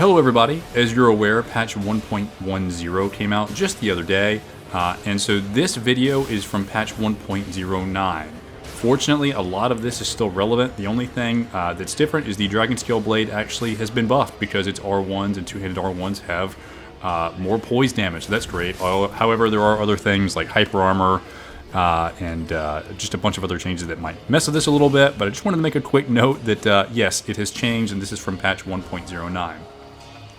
Hello everybody, as you're aware, patch 1.10 came out just the other day, and so this video is from patch 1.09. Fortunately, a lot of this is still relevant. The only thing that's different is the Dragonscale blade actually has been buffed because its R1s and two-handed R1s have more poise damage, so that's great. However, there are other things like hyper armor and just a bunch of other changes that might mess with this a little bit, but I just wanted to make a quick note that yes, it has changed, and this is from patch 1.09.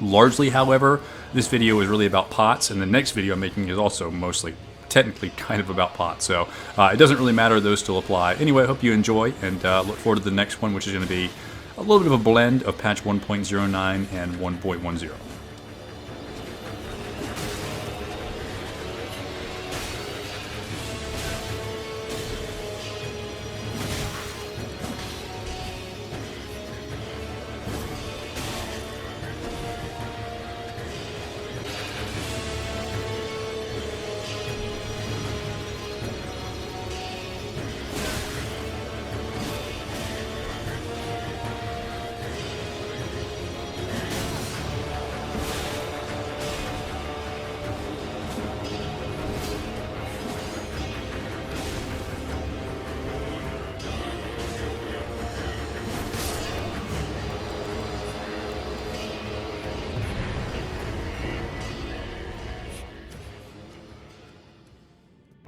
Largely, however, this video is really about pots, and the next video I'm making is also mostly, technically, kind of about pots. So it doesn't really matter, those still apply. Anyway, I hope you enjoy, and look forward to the next one, which is going to be a little bit of a blend of patch 1.09 and 1.10.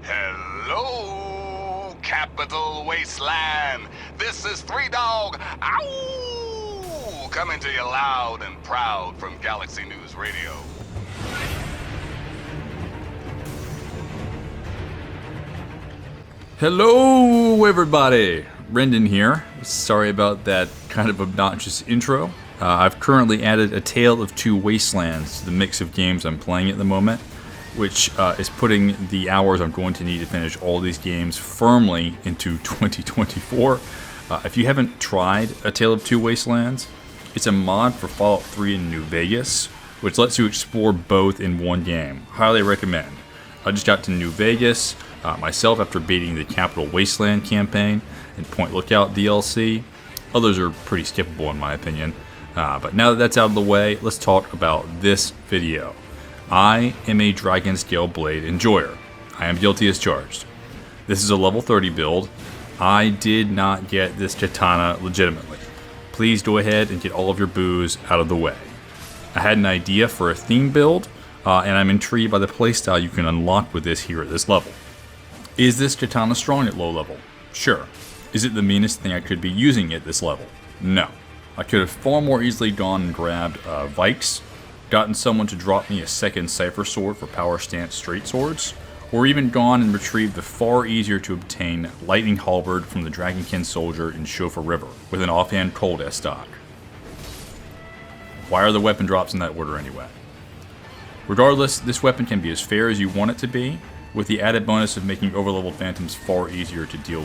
Hello, Capital Wasteland. This is Three Dog. Ow! Coming to you loud and proud from Galaxy News Radio. Hello everybody, Brendan here. Sorry about that kind of obnoxious intro. I've currently added a Tale of Two Wastelands to the mix of games I'm playing at the moment, which is putting the hours I'm going to need to finish all these games firmly into 2024. If you haven't tried A Tale of Two Wastelands, it's a mod for Fallout 3 in New Vegas, which lets you explore both in one game. Highly recommend. I just got to New Vegas myself after beating the Capital Wasteland campaign and Point Lookout DLC. Others are pretty skippable in my opinion. But now that that's out of the way, let's talk about this video. I am a Dragonscale blade enjoyer. I am guilty as charged. This is a level 30 build. I did not get this katana legitimately. Please go ahead and get all of your boos out of the way. I had an idea for a theme build, and I'm intrigued by the playstyle you can unlock with this here at this level. Is this katana strong at low level? Sure. Is it the meanest thing I could be using at this level? No. I could have far more easily gone and grabbed Vikes, gotten someone to drop me a second Cypher Sword for power stance straight swords, or even gone and retrieved the far easier to obtain Lightning Halberd from the Dragonkin Soldier in Shofa River with an offhand cold as stock. Why are the weapon drops in that order anyway? Regardless, this weapon can be as fair as you want it to be, with the added bonus of making overleveled phantoms far easier to deal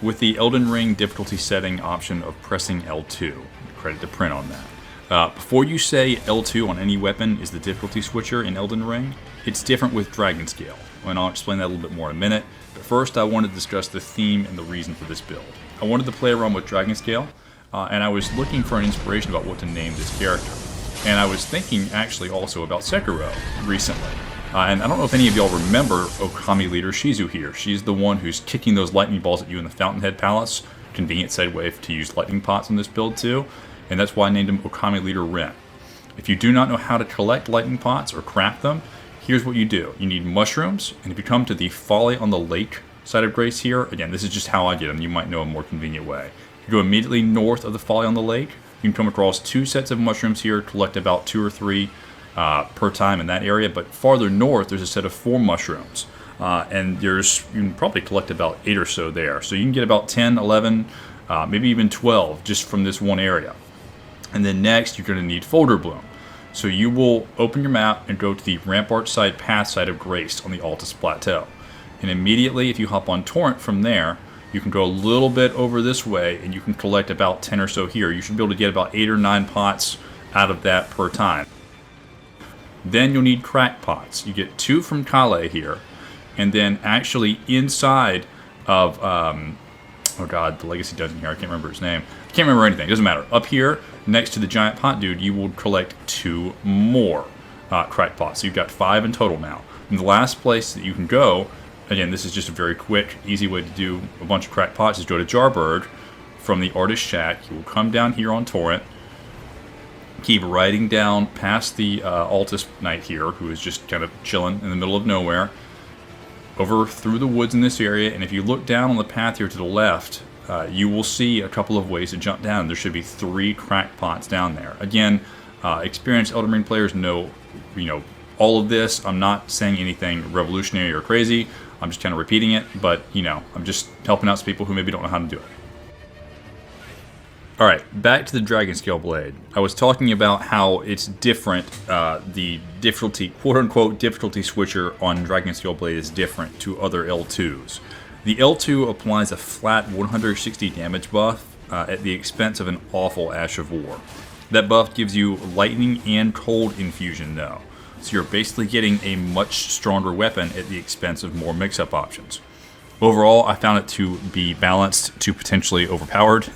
with the Elden Ring difficulty setting option of pressing L2. Credit to Print on that. Before you say L2 on any weapon is the difficulty switcher in Elden Ring, it's different with Dragonscale, and I'll explain that a little bit more in a minute. But first, I want to discuss the theme and the reason for this build. I wanted to play around with Dragonscale, and I was looking for an inspiration about what to name this character. And I was thinking actually also about Sekiro recently. And I don't know if any of y'all remember Okami leader Shizu here. She's the one who's kicking those lightning balls at you in the Fountainhead Palace. Convenient segue to use lightning pots in this build too. And that's why I named him Okami leader Ren. If you do not know how to collect lightning pots or craft them, here's what you do. You need mushrooms, and if you come to the Folly on the Lake side of Grace here, again, this is just how I get them. You might know a more convenient way. You go immediately north of the Folly on the Lake. You can come across 2 sets of mushrooms here, collect about 2 or 3 per time in that area, but farther north there's a set of 4 mushrooms, and you can probably collect about 8 or so there. So you can get about 10, 11, maybe even 12 just from this one area. And then next you're going to need Folder Bloom. So you will open your map and go to the Rampart side path side of Grace on the Altus Plateau. And immediately if you hop on Torrent from there, you can go a little bit over this way and you can collect about 10 or so here. You should be able to get about 8 or 9 pots out of that per time. Then you'll need crack pots. You get 2 from Kale here, and then actually inside of oh god, the Legacy Dungeon here, I can't remember his name. I can't remember anything, it doesn't matter. Up here, next to the giant pot dude, you will collect 2 more crack pots. So you've got 5 in total now. And the last place that you can go, again, this is just a very quick, easy way to do a bunch of crack pots, is go to Jarbird from the Artist Shack. You will come down here on Torrent, keep riding down past the Altus Knight here, who is just kind of chilling in the middle of nowhere, over through the woods in this area, and if you look down on the path here to the left, you will see a couple of ways to jump down. There should be 3 crack pots down there. Again, experienced Elden Ring players know, all of this. I'm not saying anything revolutionary or crazy. I'm just kind of repeating it, but, I'm just helping out some people who maybe don't know how to do it. Alright, back to the Dragonscale blade. I was talking about how it's different, the difficulty, quote-unquote, difficulty switcher on Dragonscale blade is different to other L2s. The L2 applies a flat 160 damage buff at the expense of an awful Ash of War. That buff gives you lightning and cold infusion though, so you're basically getting a much stronger weapon at the expense of more mix-up options. Overall, I found it to be balanced to potentially overpowered.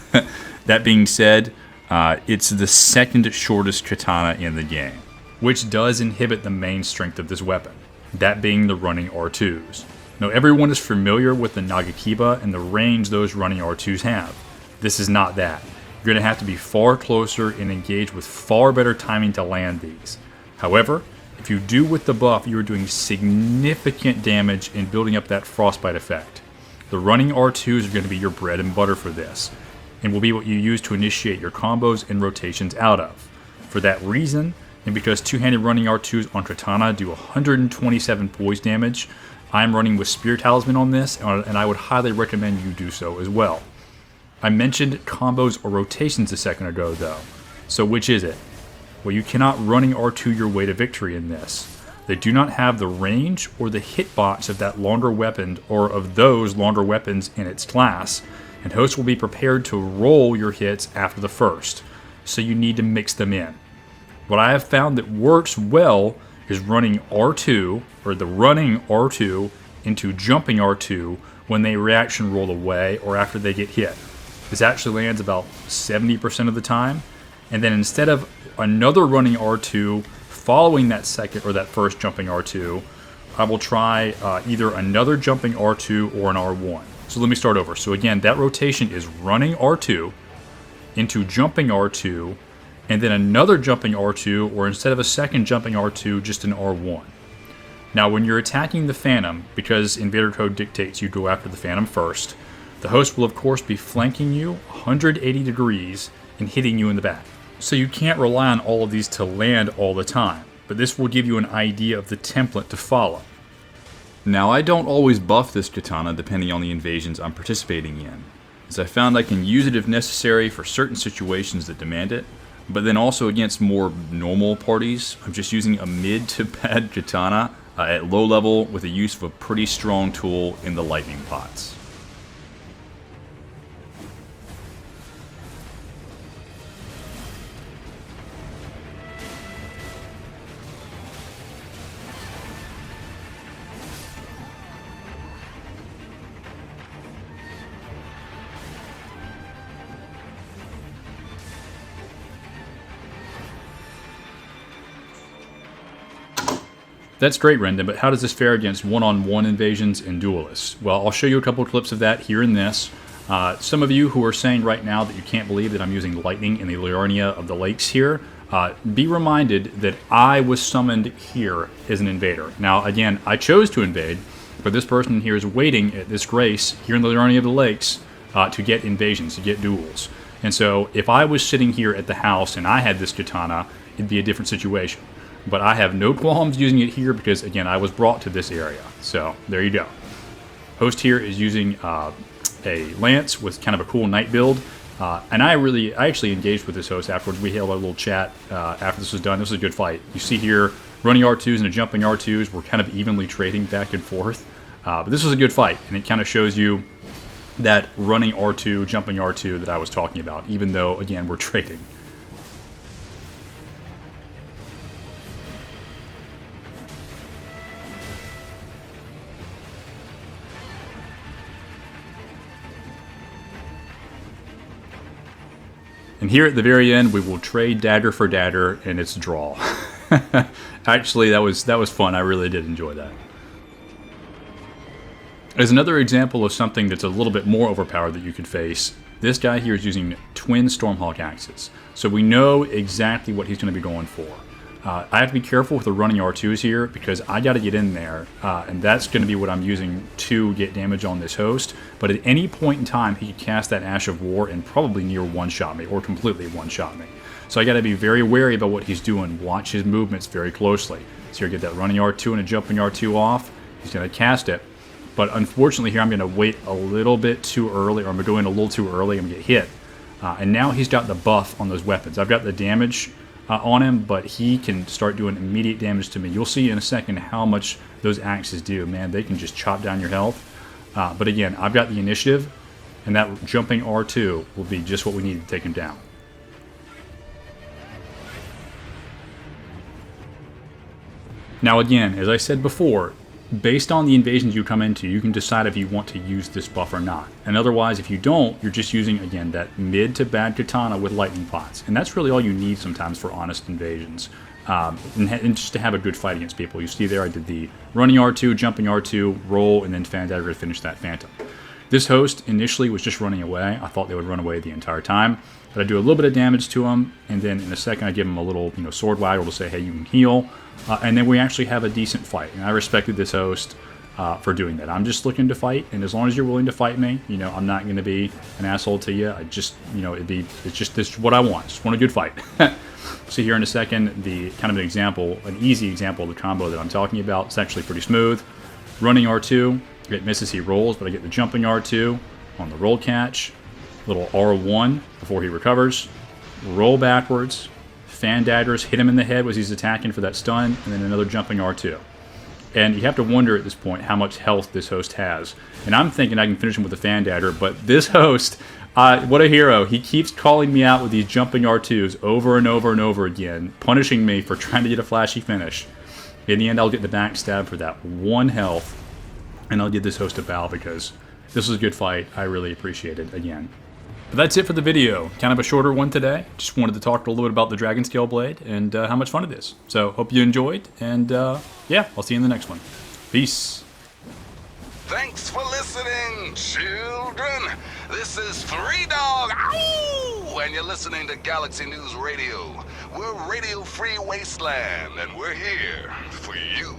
That being said, it's the second shortest katana in the game, which does inhibit the main strength of this weapon, that being the running R2s. Now everyone is familiar with the Nagakiba and the range those running R2s have. This is not that. You're going to have to be far closer and engage with far better timing to land these. However, if you do with the buff, you are doing significant damage in building up that frostbite effect. The running R2s are going to be your bread and butter for this, and will be what you use to initiate your combos and rotations out of. For that reason, and because two-handed running R2s on Katana do 127 poise damage, I'm running with Spear Talisman on this, and I would highly recommend you do so as well. I mentioned combos or rotations a second ago though, so which is it? Well, you cannot running R2 your way to victory in this. They do not have the range or the hitbox of that longer weapon or of those longer weapons in its class, and hosts will be prepared to roll your hits after the first, so you need to mix them in. What I have found that works well is running R2, or the running R2 into jumping R2 when they reaction roll away or after they get hit. This actually lands about 70% of the time, and then instead of another running R2 following that second or that first jumping R2, I will try either another jumping R2 or an R1. So let me start over. So again, that rotation is running R2 into jumping R2, and then another jumping R2, or instead of a second jumping R2, just an R1. Now when you're attacking the Phantom, because Invader Code dictates you go after the Phantom first, the host will of course be flanking you 180 degrees and hitting you in the back. So you can't rely on all of these to land all the time, but this will give you an idea of the template to follow. Now I don't always buff this katana depending on the invasions I'm participating in, as I found I can use it if necessary for certain situations that demand it, but then also against more normal parties, I'm just using a mid to bad katana at low level with the use of a pretty strong tool in the lightning pots. That's great, Rendon, but how does this fare against one-on-one invasions and duelists? Well, I'll show you a couple of clips of that here in this. Some of you who are saying right now that you can't believe that I'm using lightning in the Liurnia of the Lakes here, be reminded that I was summoned here as an invader. Now, again, I chose to invade, but this person here is waiting at this grace here in the Liurnia of the Lakes to get invasions, to get duels. And so if I was sitting here at the house and I had this katana, it'd be a different situation. But I have no qualms using it here because, again, I was brought to this area. So there you go. Host here is using a lance with kind of a cool knight build. And I actually engaged with this host afterwards. We held a little chat after this was done. This was a good fight. You see here, running R2s and a jumping R2s. We're kind of evenly trading back and forth. But this was a good fight. And it kind of shows you that running R2, jumping R2 that I was talking about, even though, again, we're trading. And here at the very end, we will trade dagger for dagger, and it's a draw. Actually, that was fun. I really did enjoy that. As another example of something that's a little bit more overpowered that you could face, this guy here is using twin Stormhawk axes. So we know exactly what he's going to be going for. I have to be careful with the running R2s here because I got to get in there, and that's going to be what I'm using to get damage on this host. But at any point in time, he could cast that Ash of War and probably near one-shot me or completely one-shot me. So I got to be very wary about what he's doing. Watch his movements very closely. So here, get that running R2 and a jumping R2 off. He's going to cast it. But unfortunately here, I'm going to wait a little bit too early, or I'm going a little too early. I'm going to get hit. And now he's got the buff on those weapons. I've got the damage on him, but he can start doing immediate damage to me. You'll see in a second how much those axes do. Man, they can just chop down your health. But again, I've got the initiative, and that jumping R2 will be just what we need to take him down. Now again, as I said before, based on the invasions you come into, you can decide if you want to use this buff or not. And otherwise, if you don't, you're just using, again, that mid to bad katana with lightning pots. And that's really all you need sometimes for honest invasions. And just to have a good fight against people. You see there, I did the running R2, jumping R2, roll, and then fan dagger to finish that phantom. This host initially was just running away. I thought they would run away the entire time. But I do a little bit of damage to him, and then in a second I give him a little sword waggle to say, hey, you can heal. And then we actually have a decent fight. And I respected this host for doing that. I'm just looking to fight, and as long as you're willing to fight me, I'm not going to be an asshole to you. I just, it's just this is what I want. Just want a good fight. See here in a second, the kind of an example, an easy example of the combo that I'm talking about. It's actually pretty smooth. Running R2, it misses, he rolls, but I get the jumping R2 on the roll catch. Little R1 before he recovers. Roll backwards. Fan daggers, hit him in the head as he's attacking for that stun, and then another jumping R2. And you have to wonder at this point how much health this host has. And I'm thinking I can finish him with a fan dagger, but this host, what a hero. He keeps calling me out with these jumping R2s over and over and over again, punishing me for trying to get a flashy finish. In the end, I'll get the backstab for that 1 health, and I'll give this host a bow because this was a good fight. I really appreciate it again. But that's it for the video. Kind of a shorter one today. Just wanted to talk a little bit about the Dragonscale blade and how much fun it is. So hope you enjoyed, and yeah, I'll see you in the next one. Peace. Thanks for listening, children. This is 3Dog, ow! And you're listening to Galaxy News Radio. We're Radio Free Wasteland, and we're here for you.